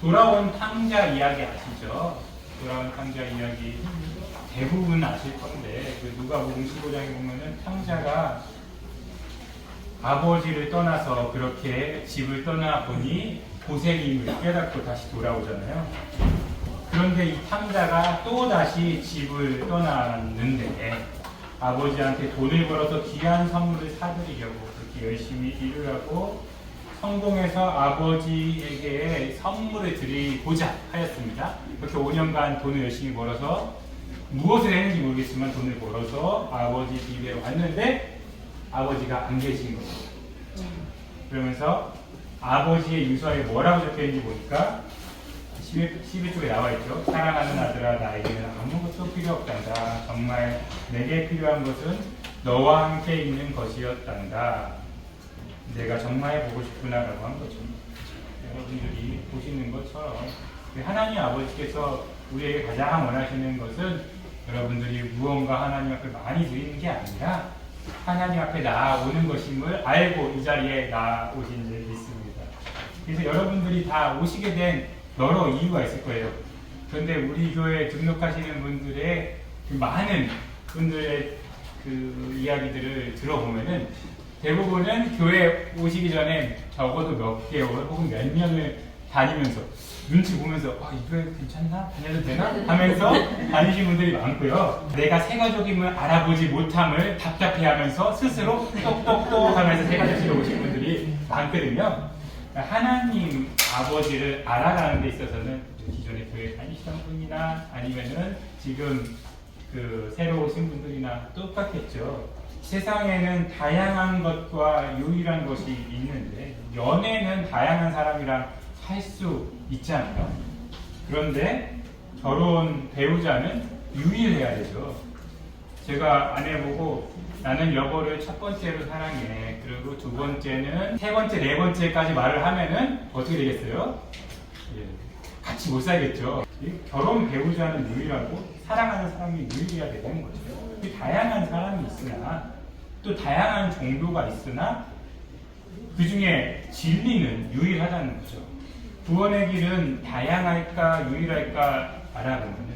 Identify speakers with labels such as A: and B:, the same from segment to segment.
A: 돌아온 탕자 이야기 아시죠? 돌아온 탕자 이야기 대부분 아실 건데 그 누가복음 15장에 보면은 탕자가 아버지를 떠나서 그렇게 집을 떠나 보니 고생임을 깨닫고 다시 돌아오잖아요. 그런데 이 탕자가 또 다시 집을 떠났는데 아버지한테 돈을 벌어서 귀한 선물을 사드리려고 그렇게 열심히 일을 하고 성공해서 아버지에게 선물을 드리고자 하였습니다. 그렇게 5년간 돈을 열심히 벌어서 무엇을 했는지 모르겠지만 돈을 벌어서 아버지 집에 왔는데 아버지가 안 계신 거예요. 그러면서 아버지의 유서에 뭐라고 적혀있는지 보니까 11쪽에 나와 있죠. 사랑하는 아들아, 나에게는 아무것도 필요 없단다. 정말 내게 필요한 것은 너와 함께 있는 것이었단다. 내가 정말 보고 싶구나라고 한 거죠. 여러분들이 보시는 것처럼 하나님 아버지께서 우리에게 가장 원하시는 것은 여러분들이 무언가 하나님 앞에 많이 드리는 게 아니라 하나님 앞에 나아오는 것임을 알고 이 자리에 나오신 적이 있습니다. 그래서 여러분들이 다 오시게 된 여러 이유가 있을 거예요. 그런데 우리 교회에 등록하시는 분들의 그 많은 분들의 그 이야기들을 들어보면은 대부분은 교회 오시기 전에 적어도 몇 개월 혹은 몇 년을 다니면서 눈치 보면서 이 교회 괜찮나? 다녀도 되나? 하면서 다니신 분들이 많고요. 내가 새가족임을 알아보지 못함을 답답해하면서 스스로 똑똑똑 하면서 새가족으로 오신 분들이 많거든요. 하나님 아버지를 알아가는 데 있어서는 기존에 교회 다니시던 분이나 아니면은 지금 그 새로 오신 분들이나 똑같겠죠. 세상에는 다양한 것과 유일한 것이 있는데 연애는 다양한 사람이랑 할 수 있잖아요. 그런데 결혼 배우자는 유일해야 되죠. 제가 아내 보고 나는 여보를 첫 번째로 사랑해. 그리고 두 번째는 세 번째, 네 번째까지 말을 하면은 어떻게 되겠어요? 같이 못 살겠죠. 결혼 배우자는 유일하고 사랑하는 사람이 유일해야 되는 거죠. 다양한 사람이 있으나 또 다양한 정도가 있으나 그 중에 진리는 유일하다는 거죠. 구원의 길은 다양할까 유일할까 알아보면은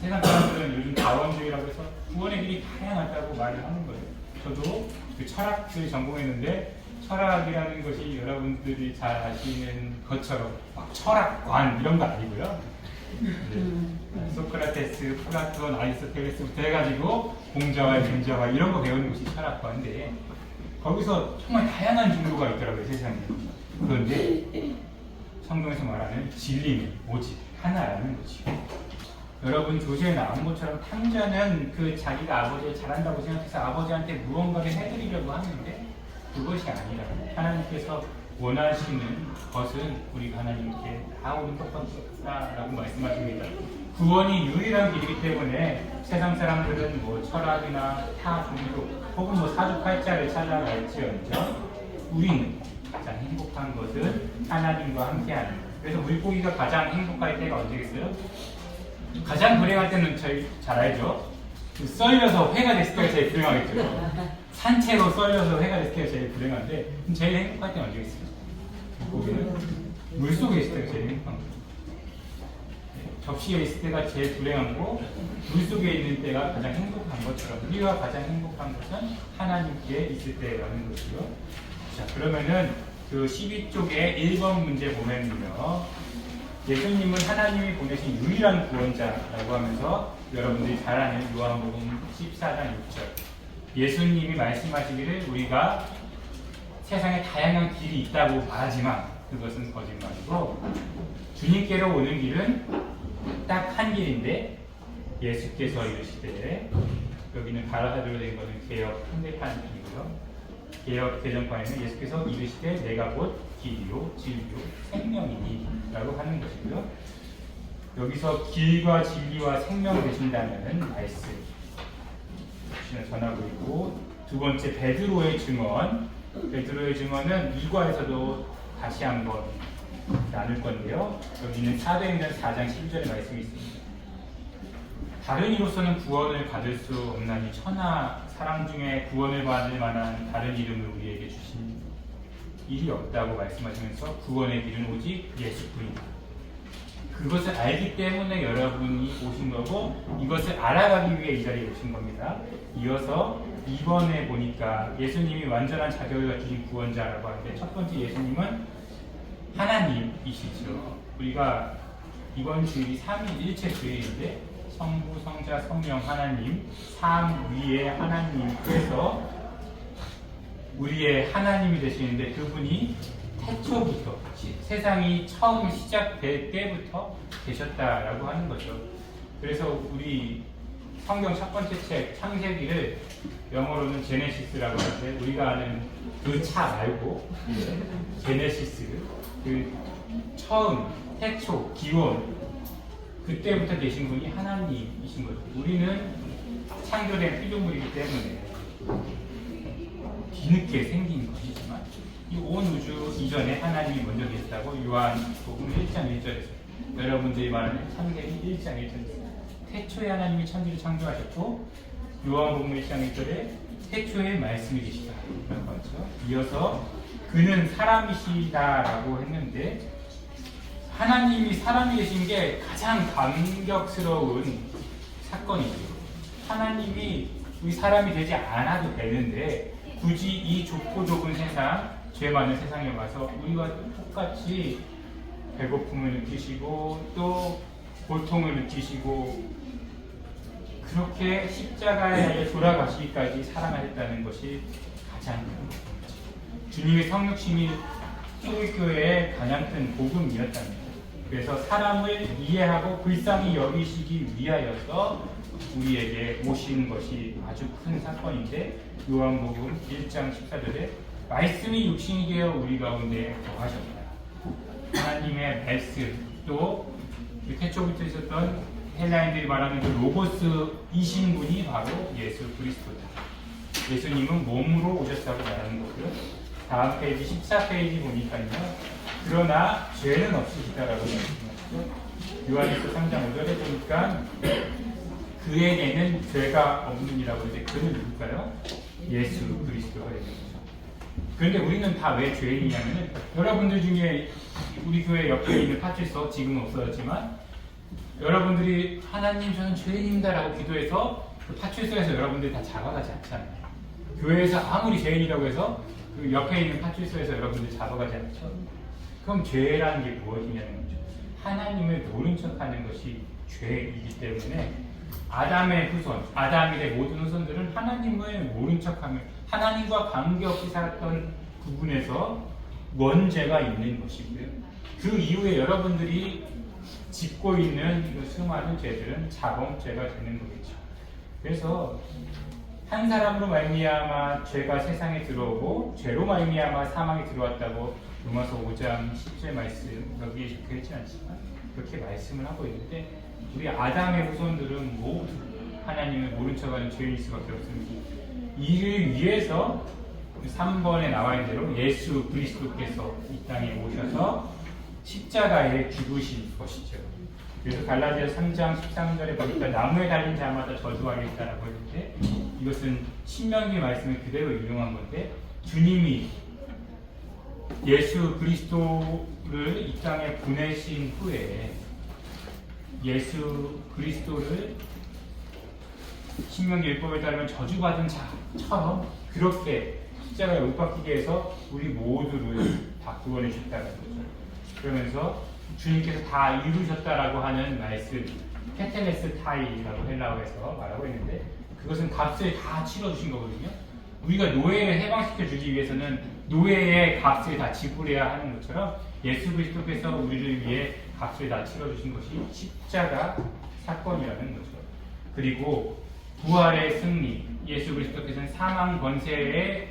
A: 세상 사람들은 요즘 다원주의라고 해서 구원의 길이 다양하다고 말을 하는 거예요. 저도 그 철학을 전공했는데 철학이라는 것이 여러분들이 잘 아시는 것처럼 막 철학관 이런 거 아니고요. 소크라테스, 플라톤, 아리스토텔레스부터 해가지고 공자와 윤자와 이런 거 배우는 것이 철학관인데 거기서 정말 다양한 종류가 있더라고요, 세상에. 그런데 성경에서 말하는 진리는 오직 하나라는 거지. 여러분 교재에 나온 것처럼 탕자는 그 자기가 아버지를 잘한다고 생각해서 아버지한테 무언가를 해드리려고 하는데 그것이 아니라 하나님께서 원하시는 것은 우리가 하나님께 나아오는 것뿐이다라고 말씀하십니다. 구원이 유일한 길이기 때문에 세상 사람들은 뭐 철학이나 타 종교 혹은 뭐 사주팔자를 찾아갈지언정 우리는 가장 행복한 것은 하나님과 함께하는 것. 그래서 물고기가 가장 행복할 때가 언제겠어요? 가장 불행할 때는 저희 잘 알죠? 썰려서 회가 됐을 때가 제일 불행하겠죠. 산채로 썰려서 회가 됐을 때가 제일 불행한데 제일 행복할 때는 언제겠어요? 물고기는 물속에 있을 때가 제일 행복한 거예요. 접시에 있을 때가 제일 불행하고 물속에 있는 때가 가장 행복한 것처럼 우리가 가장 행복한 것은 하나님께 있을 때라는 것이요. 자, 그러면은 그 12쪽에 1번 문제 보면요. 예수님은 하나님이 보내신 유일한 구원자라고 하면서 여러분들이 잘 아는 요한복음 14장 6절. 예수님이 말씀하시기를 우리가 세상에 다양한 길이 있다고 말하지만 그것은 거짓말이고 주님께로 오는 길은 딱 한 길인데 예수께서 이르시되 여기는 가로사도로 된 것은 개역 현대판이고요. 개역 개정판에는 예수께서 이르시되 내가 곧 길이요 진리요 생명이니 라고 하는 것이고요. 여기서 길과 진리와 생명 되신다는 말씀 전하고 있고 두 번째 베드로의 증언. 베드로의 증언은 2과에서도 다시 한번 나눌 건데요. 여기는 사도행전 4장 12절의 말씀이 있습니다. 다른 이로서는 구원을 받을 수 없나니 천하 사람 중에 구원을 받을 만한 다른 이름을 우리에게 주신 일이 없다고 말씀하시면서 구원의 길은 오직 예수뿐이다 그것을 알기 때문에 여러분이 오신 거고 이것을 알아가기 위해 이 자리에 오신 겁니다. 이어서 2번에 보니까 예수님이 완전한 자격을 갖추신 구원자라고 하는데 첫 번째 예수님은 하나님이시죠. 우리가 이번 주일이 3일일체 주일인데 성부, 성자, 성령 하나님 삼 위에 하나님께서 우리의 하나님이 되시는데 그분이 태초부터 세상이 처음 시작될 때부터 계셨다라고 하는 거죠. 그래서 우리 성경 첫 번째 책 창세기를 영어로는 제네시스라고 하는데 우리가 아는 그 차 말고 제네시스 그 처음 태초 기원 그때부터 계신 분이 하나님이신 거죠. 우리는 창조된 피조물이기 때문에 뒤늦게 생긴 것이지만 이 온 우주 이전에 하나님이 먼저 계셨다고 요한복음 1장 1절에서 여러분들이 말하는 창세기 1장 1절에서 태초에 하나님이 천지를 창조하셨고 요한복음 1장 1절에 태초에 말씀이 계시다라고 하죠. 이어서 그는 사람이시다라고 했는데 하나님이 사람이 계신 게 가장 감격스러운 사건이죠. 하나님이 우리 사람이 되지 않아도 되는데 굳이 이 좁고 좁은 세상, 죄 많은 세상에 와서 우리와 똑같이 배고픔을 느끼시고 또 고통을 느끼시고 그렇게 십자가에 돌아가시기까지 사랑하셨다는 것이 가장 큰 거죠. 주님의 성육신이 초대교회의 가장 큰 복음이었답니다. 그래서 사람을 이해하고 불쌍히 여기시기 위하여서 우리에게 오신 것이 아주 큰 사건인데 요한복음 1장 14절에 말씀이 육신이 되어 우리 가운데 거하셨다. 하나님의 말씀 또 태초부터 있었던 헬라인들이 말하는 그 로고스이신 분이 바로 예수 그리스도다. 예수님은 몸으로 오셨다고 말하는 거고요. 다음 페이지 14페이지 보니까요. 그러나 죄는 없으시다라고 말씀하시죠. 요한일서 3장 5절에 보니까 그에게는 죄가 없느니라고 하는데 그는 누굴까요? 예수 그리스도가 있는 거죠. 그런데 우리는 다 왜 죄인이냐면은 여러분들 중에 우리 교회 옆에 있는 파출소 지금은 없어졌지만 여러분들이 하나님 저는 죄인입니다라고 기도해서 그 파출소에서 여러분들이 다 잡아가지 않잖아요. 교회에서 아무리 죄인이라고 해서 그 옆에 있는 파출소에서 여러분들이 잡아가지 않죠. 그럼 죄라는 게 무엇이냐는 거죠. 하나님을 모른 척하는 것이 죄이기 때문에 아담의 후손, 아담의 모든 후손들은 하나님을 모른 척하며 하나님과 관계없이 살았던 부분에서 원죄가 있는 것이고요. 그 이후에 여러분들이 짓고 있는 그 수많은 죄들은 자범죄가 되는 거겠죠. 그래서 한 사람으로 말미암아 죄가 세상에 들어오고 죄로 말미암아 사망이 들어왔다고 로마서 5장 10절 말씀 여기에 적혀있지 않지만 그렇게 말씀을 하고 있는데 우리 아담의 후손들은 모두 하나님을 모른 척하는 죄인일 수밖에 없습니다. 이를 위해서 3번에 나와 있는 대로 예수 그리스도께서 이 땅에 오셔서 십자가에 죽으신 것이죠. 그래서 갈라디아 3장 13절에 보니까 나무에 달린 자마다 저주하겠다라고 했는데 이것은 신명기 말씀을 그대로 인용한 건데 주님이 예수 그리스도를 이 땅에 보내신 후에 예수 그리스도를 신명기 율법에 따르면 저주받은 자처럼 그렇게 십자가에 못 박히게 해서 우리 모두를 다 구원해 주셨다는 거죠. 그러면서 주님께서 다 이루셨다라고 하는 말씀 테텔레스 타이라고 헬라어에서 말하고 있는데 그것은 값을 다 치러주신 거거든요. 우리가 노예를 해방시켜 주기 위해서는 노예의 값을 다 지불해야 하는 것처럼 예수 그리스도께서 우리를 위해 값을 다 치러주신 것이 십자가 사건이라는 거죠. 그리고 부활의 승리, 예수 그리스도께서는 사망 권세에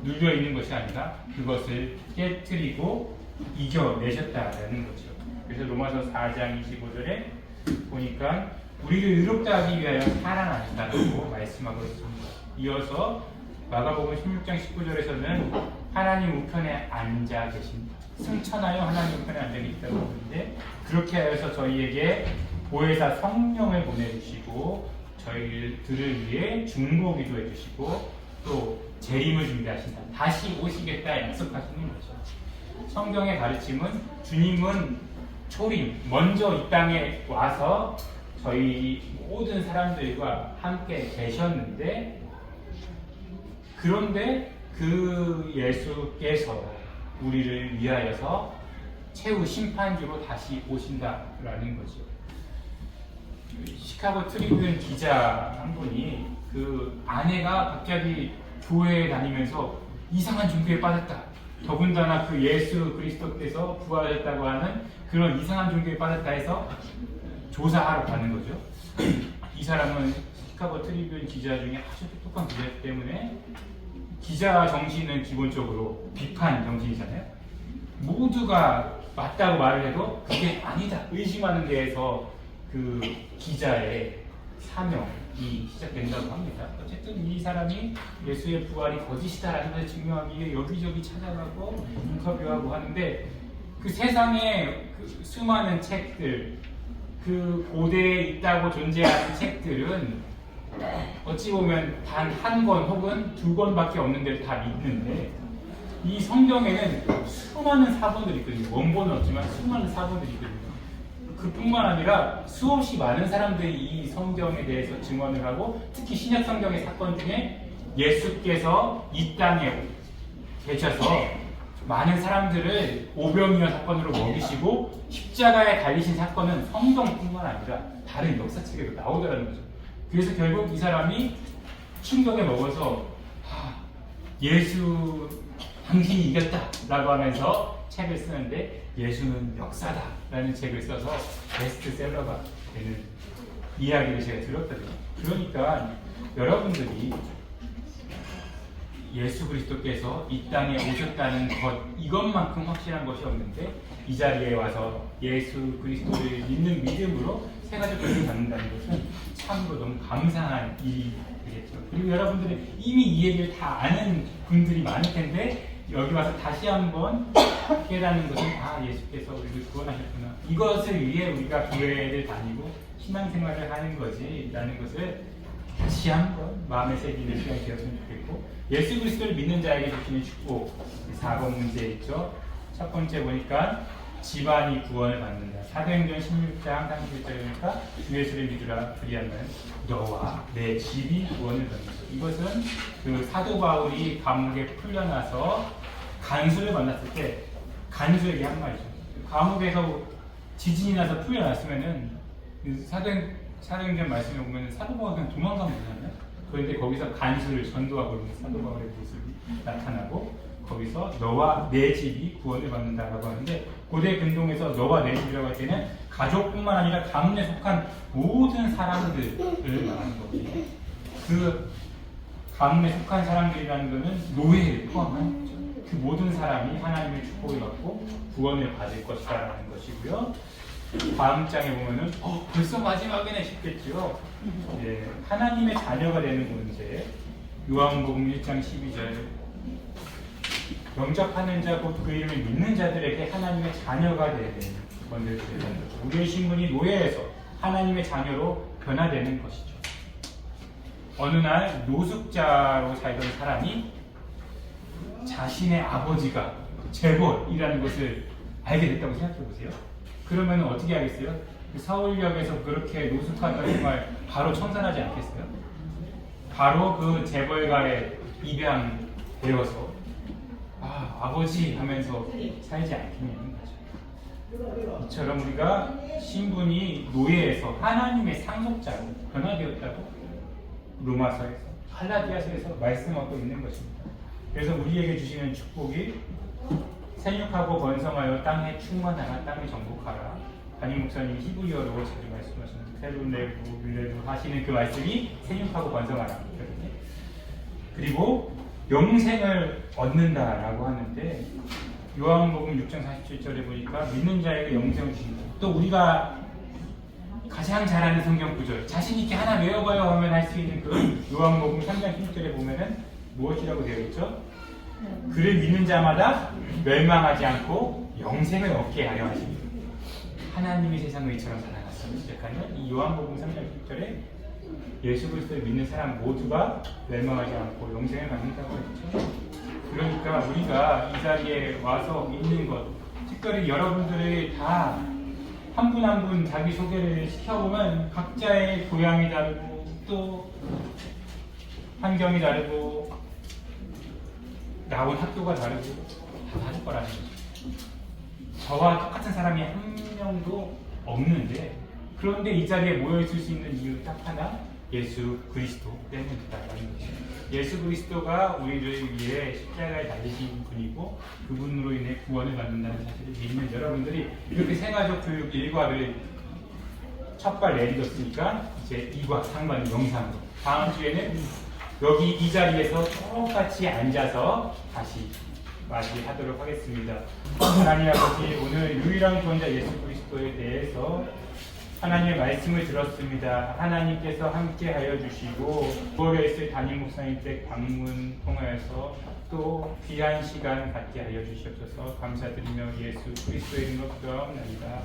A: 눌려 있는 것이 아니라 그것을 깨뜨리고 이겨내셨다라는 거죠. 그래서 로마서 4장 25절에 보니까 우리를 의롭다 하기 위하여 살아나셨다고 말씀하고 있습니다. 이어서 마가복음 16장 19절에서는 하나님 우편에 앉아 계신다. 승천하여 하나님 우편에 앉아 계시다고 하는데 그렇게 하여서 저희에게 보혜사 성령을 보내주시고 저희들을 위해 중보기도 해주시고 또 재림을 준비하신다. 다시 오시겠다 약속하시는 거죠. 성경의 가르침은 주님은 초림, 먼저 이 땅에 와서 저희 모든 사람들과 함께 계셨는데, 그런데 그 예수께서 우리를 위하여서 최후 심판주로 다시 오신다라는 거죠. 시카고 트리뷴 기자 한 분이 그 아내가 갑자기 교회에 다니면서 이상한 종교에 빠졌다. 더군다나 그 예수 그리스도께서 부활했다고 하는 그런 이상한 종교에 빠졌다 해서 조사하러 가는 거죠. 이 사람은 시카고 트리뷴 기자 중에 아주 똑똑한 기자이기 때문에 기자 정신은 기본적으로 비판 정신이잖아요. 모두가 맞다고 말을 해도 그게 아니다 의심하는 데에서 그 기자의 사명이 시작된다고 합니다. 어쨌든 이 사람이 예수의 부활이 거짓이다라는 것을 증명하기 위해 여기저기 찾아가고 인터뷰하고 하는데, 그 세상에 그 수많은 책들, 그 고대에 있다고 존재하는 책들은 어찌 보면 단 한 권 혹은 두 권밖에 없는데 다 믿는데, 이 성경에는 수많은 사본들이 있거든요. 원본은 없지만 수많은 사본들이 있거든요. 그뿐만 아니라 수없이 많은 사람들이 이 성경에 대해서 증언을 하고, 특히 신약 성경의 사건 중에 예수께서 이 땅에 계셔서 많은 사람들을 오병이어 사건으로 먹이시고 십자가에 달리신 사건은 성경뿐만 아니라 다른 역사책에도 나오더라는 거죠. 그래서 결국 이 사람이 충격에 먹어서 예수 당신이 이겼다라고 하면서 책을 쓰는데, 예수는 역사다라는 책을 써서 베스트셀러가 되는 이야기를 제가 들었거든요. 그러니까 여러분들이 예수 그리스도께서 이 땅에 오셨다는 것, 이것만큼 확실한 것이 없는데 이 자리에 와서 예수 그리스도를 믿는 믿음으로 새가족 교육을 받는다는 것은 참으로 너무 감사한 일이겠죠. 그리고 여러분들은 이미 이 얘기를 다 아는 분들이 많을 텐데, 여기 와서 다시 한번 깨닫는 것은 예수께서 우리를 구원하셨구나, 이것을 위해 우리가 교회를 다니고 신앙생활을 하는 거지 라는 것을 다시 한번 마음에 새기는 시간이 되었으면 좋겠고, 예수 그리스도를 믿는 자에게 주시는 축복 4번 문제 있죠. 첫 번째 보니까 집안이 구원을 받는다. 사도행전 16장 31절에 보니까 주 예수를 믿으라 그리하면 너와 내 집이 구원을 받는다. 이것은 그 사도 바울이 감옥에 풀려나서 간수를 만났을 때 간수에게 한 말이죠. 감옥에서 지진이 나서 풀려났으면은 사도행전 말씀에 보면 사도 바울이 그냥 도망가면 되잖아요. 그런데 거기서 간수를 전도하고 있는 사도 바울의 모습이 나타나고, 거기서 너와 내 집이 구원을 받는다라고 하는데, 고대 근동에서 너와 내 집이라고 할 때는 가족뿐만 아니라 가문에 속한 모든 사람들을 말하는 거거든요. 그 가문에 속한 사람들이라는 것은 노예를 포함한 거죠. 그 모든 사람이 하나님의 축복을 받고 구원을 받을 것이라는 것이고요. 다음 장에 보면은 벌써 마지막에는 싶겠죠. 하나님의 자녀가 되는 문제. 요한복음 1장 12절. 영접하는 자 곧 그 이름을 믿는 자들에게 하나님의 자녀가 되는 권세를 주는 거죠. 우리의 신분이 노예에서 하나님의 자녀로 변화되는 것이죠. 어느 날 노숙자로 살던 사람이 자신의 아버지가 재벌이라는 것을 알게 됐다고 생각해 보세요. 그러면 어떻게 하겠어요? 서울역에서 그렇게 노숙하던 정말 바로 청산하지 않겠어요? 바로 그 재벌가에 입양되어서 아버지 하면서 살지 않겠냐는 거죠. 이처럼 우리가 신분이 노예에서 하나님의 상속자로 변화되었다고 로마서에서 갈라디아서에서 말씀하고 있는 것입니다. 그래서 우리에게 주시는 축복이 생육하고 번성하여 땅에 충만하라, 땅에 정복하라. 담임 목사님이 히브리어로 자주 말씀하시는 텔루네부, 윌레부 하시는 그 말씀이 생육하고 번성하라. 그리고 영생을 얻는다라고 하는데, 요한복음 6장 47절에 보니까 믿는 자에게 영생을 주신다. 또 우리가 가장 잘 아는 성경 구절, 자신 있게 하나 외워봐요 하면 할 수 있는 그 요한복음 3장 16절에 보면은 무엇이라고 되어 있죠? 그를 믿는 자마다 멸망하지 않고 영생을 얻게 하려 하십니다. 하나님이 세상을 이처럼 사랑하시며 시작하는 이 요한복음 3장 16절에 예수 그리스도를 믿는 사람 모두가 멸망하지 않고 영생을 받는다고 했죠. 그러니까 우리가 이 자리에 와서 있는 것, 특별히 여러분들을 다 한 분 한 분 자기 소개를 시켜보면 각자의 고향이 다르고 또 환경이 다르고 나온 학교가 다르고 다 다를 거라는 거죠. 저와 똑같은 사람이 한 명도 없는데 그런데 이 자리에 모여있을 수 있는 이유 딱 하나, 예수 그리스도 때문이다라는 거죠. 예수 그리스도가 우리를 위해 십자가에 달리신 분이고 그분으로 인해 구원을 받는다는 사실을 믿는 여러분들이 이렇게 생활적 교육 1과를 첫발 내딛었으니까 이제 2과, 3과는 영상으로 다음 주에는 여기 이 자리에서 똑같이 앉아서 다시 맞이하도록 하겠습니다. 하나님 아버지, 오늘 유일한 구원자 예수 그리스도에 대해서 하나님의 말씀을 들었습니다. 하나님께서 함께하여 주시고 9월에 있을 담임 목사님 댁 방문 통하여서 또 귀한 시간 갖게 하여 주시옵소서. 감사드리며 예수 그리스도의 이름으로 기도하옵나이다.